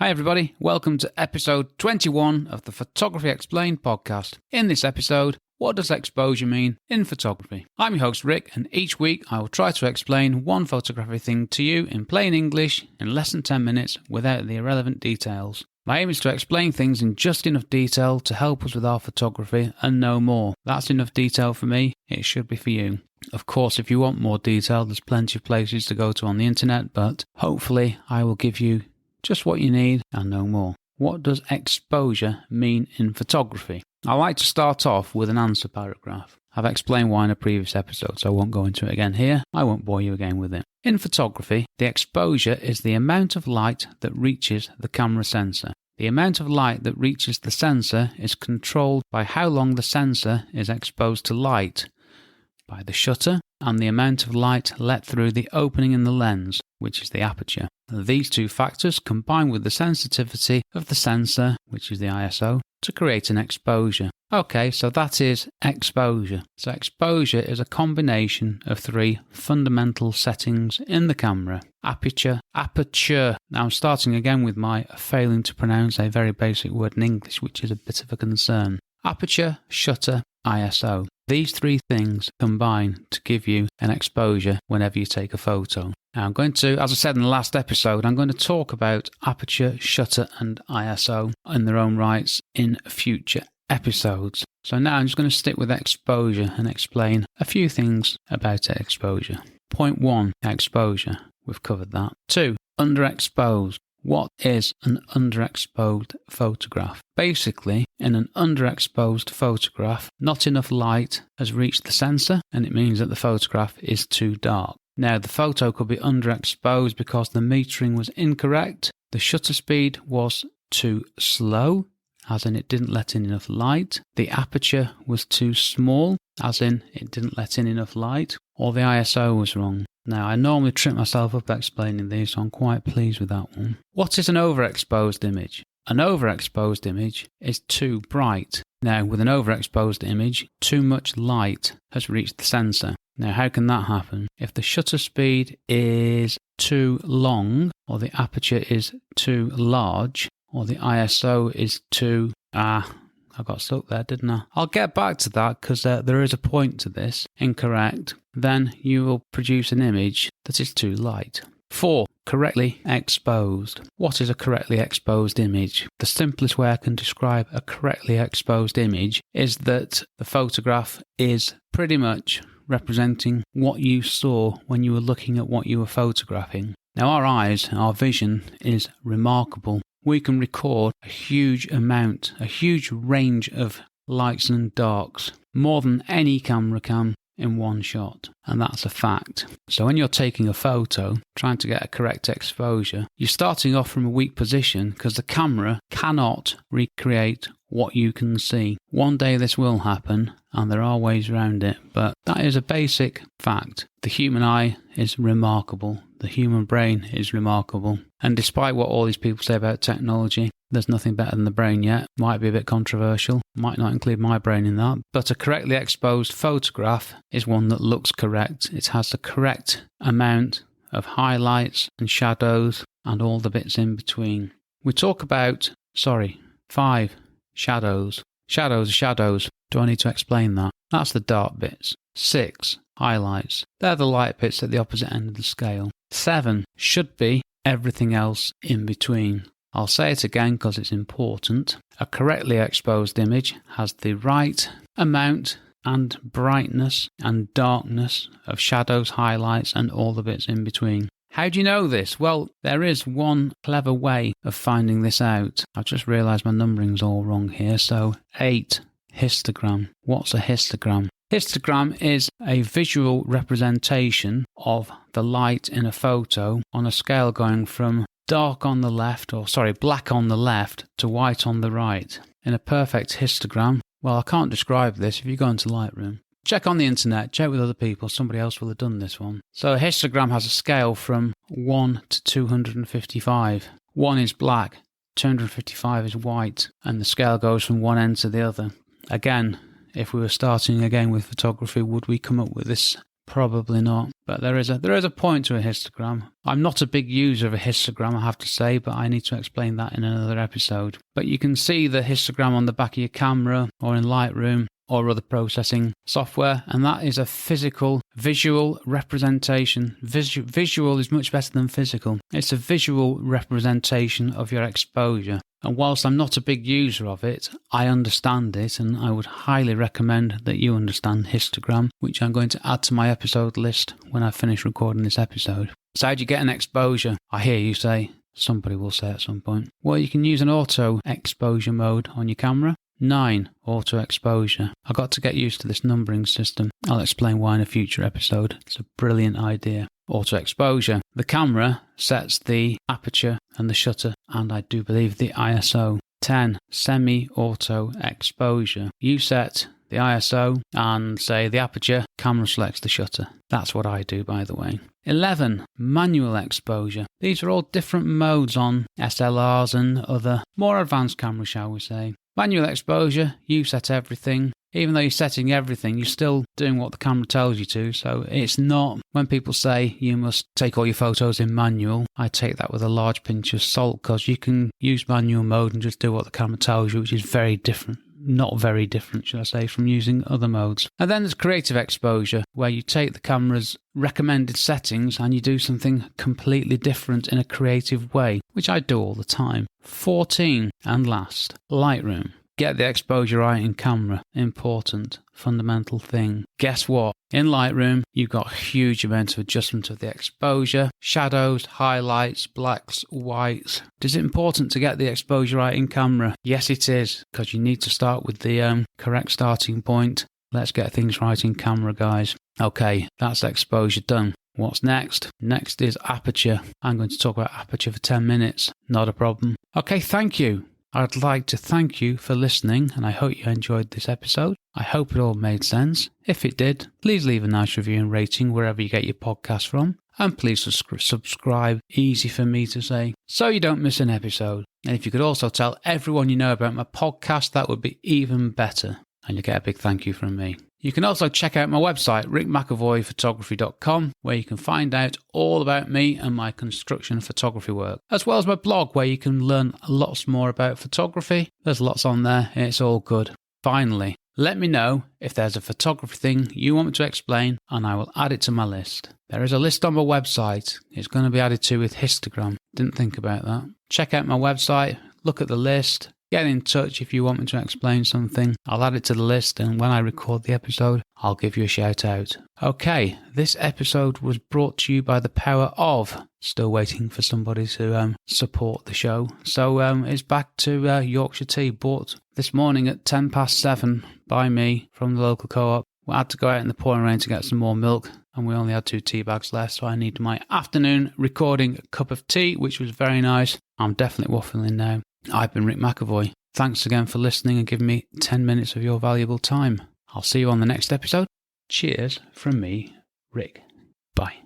Hi everybody, welcome to episode 21 of the Photography Explained podcast. In this episode, what does exposure mean in photography? I'm your host Rick, and each week I will try to explain one photography thing to you in plain English in less than 10 minutes without the irrelevant details. My aim is to explain things in just enough detail to help us with our photography and no more. That's enough detail for me, it should be for you. Of course, if you want more detail, there's plenty of places to go to on the internet, but hopefully I will give you just what you need and no more. What does exposure mean in photography? I like to start off with an answer paragraph. I've explained why in a previous episode, so I won't go into it again here. I won't bore you again with it. In photography, the exposure is the amount of light that reaches the camera sensor. The amount of light that reaches the sensor is controlled by how long the sensor is exposed to light, by the shutter, and the amount of light let through the opening in the lens, which is the aperture. These two factors combine with the sensitivity of the sensor, which is the ISO, to create an exposure. Okay, so that is exposure. So exposure is a combination of three fundamental settings in the camera. Aperture. Now I'm starting again with my failing to pronounce a very basic word in English, which is a bit of a concern. Aperture, shutter, ISO. These three things combine to give you an exposure whenever you take a photo. Now I'm going to, as I said in the last episode, I'm going to talk about aperture, shutter and ISO in their own rights in future episodes. So now I'm just going to stick with exposure and explain a few things about exposure. Point 1, exposure. We've covered that. 2, underexposed. What is an underexposed photograph? Basically, in an underexposed photograph, not enough light has reached the sensor, and it means that the photograph is too dark. Now, the photo could be underexposed because the metering was incorrect, the shutter speed was too slow, as in it didn't let in enough light, the aperture was too small, as in it didn't let in enough light, or the ISO was wrong. Now, I normally trip myself up explaining these, so I'm quite pleased with that one. What is an overexposed image? An overexposed image is too bright. Now, with an overexposed image, too much light has reached the sensor. Now, how can that happen? If the shutter speed is too long, or the aperture is too large, or the ISO is too... I got stuck there, didn't I? I'll get back to that because there is a point to this. Incorrect. Then you will produce an image that is too light. 4. Correctly exposed. What is a correctly exposed image? The simplest way I can describe a correctly exposed image is that the photograph is pretty much representing what you saw when you were looking at what you were photographing. Now our eyes, our vision is remarkable. We can record a huge range of lights and darks, more than any camera can in one shot, and that's a fact. So when you're taking a photo, trying to get a correct exposure, you're starting off from a weak position because the camera cannot recreate what you can see. One day this will happen, and there are ways around it, but that is a basic fact. The human eye is remarkable. The human brain is remarkable. And despite what all these people say about technology, there's nothing better than the brain yet. Might be a bit controversial. Might not include my brain in that. But a correctly exposed photograph is one that looks correct. It has the correct amount of highlights and shadows and all the bits in between. We talk about, 5, shadows. Shadows are shadows. Do I need to explain that? That's the dark bits. 6, highlights. They're the light bits at the opposite end of the scale. 7 should be everything else in between. I'll say it again because it's important. A correctly exposed image has the right amount and brightness and darkness of shadows, highlights and all the bits in between. How do you know this? Well, there is one clever way of finding this out. I've just realised my numbering's all wrong here. So 8, histogram. What's a histogram? Histogram is a visual representation of the light in a photo on a scale going from black on the left to white on the right. In a perfect histogram, well, I can't describe this if you go into Lightroom. Check on the internet, check with other people, somebody else will have done this one. So a histogram has a scale from 1 to 255. 1 is black, 255 is white, and the scale goes from one end to the other. Again, if we were starting again with photography, would we come up with this Probably not, but there is a point to a histogram. I'm not a big user of a histogram, I have to say, but I need to explain that in another episode. But you can see the histogram on the back of your camera or in Lightroom or other processing software, and that is a visual representation. Visual is much better than physical. It's a visual representation of your exposure. And whilst I'm not a big user of it, I understand it, and I would highly recommend that you understand histogram, which I'm going to add to my episode list when I finish recording this episode. So how do you get an exposure? I hear you say, somebody will say at some point. Well, you can use an auto exposure mode on your camera. 9, auto exposure. I got to get used to this numbering system. I'll explain why in a future episode. It's a brilliant idea. Auto exposure. The camera sets the aperture and the shutter, and I do believe the ISO. 10, semi-auto exposure. You set the ISO and say the aperture, camera selects the shutter. That's what I do, by the way. 11, manual exposure. These are all different modes on SLRs and other more advanced cameras, shall we say. Manual exposure, you set everything. Even though you're setting everything, you're still doing what the camera tells you to. So it's not, when people say you must take all your photos in manual, I take that with a large pinch of salt, because you can use manual mode and just do what the camera tells you, which is very different. Not very different, should I say, from using other modes. And then there's creative exposure, where you take the camera's recommended settings and you do something completely different in a creative way, which I do all the time. 14, and last, Lightroom. Get the exposure right in camera. Important, fundamental thing. Guess what? In Lightroom, you've got a huge amount of adjustment of the exposure, shadows, highlights, blacks, whites. Is it important to get the exposure right in camera? Yes, it is, because you need to start with the correct starting point. Let's get things right in camera, guys. Okay, that's exposure done. What's next? Next is aperture. I'm going to talk about aperture for 10 minutes. Not a problem. Okay, thank you. I'd like to thank you for listening, and I hope you enjoyed this episode. I hope it all made sense. If it did, please leave a nice review and rating wherever you get your podcast from. And please subscribe, easy for me to say, so you don't miss an episode. And if you could also tell everyone you know about my podcast, that would be even better. And you get a big thank you from me. You can also check out my website, rickmcavoyphotography.com, where you can find out all about me and my construction photography work, as well as my blog, where you can learn lots more about photography. There's lots on there, and it's all good. Finally, let me know if there's a photography thing you want me to explain, and I will add it to my list. There is a list on my website. It's going to be added to with histogram. Didn't think about that. Check out my website, look at the list. Get in touch if you want me to explain something. I'll add it to the list, and when I record the episode, I'll give you a shout out. Okay, this episode was brought to you by the power of, still waiting for somebody to support the show. So it's back to Yorkshire tea, bought this morning at 7:10 by me from the local co-op. We had to go out in the pouring rain to get some more milk, and we only had 2 tea bags left, so I need my afternoon recording cup of tea, which was very nice. I'm definitely waffling now. I've been Rick McEvoy. Thanks again for listening and giving me 10 minutes of your valuable time. I'll see you on the next episode. Cheers from me, Rick. Bye.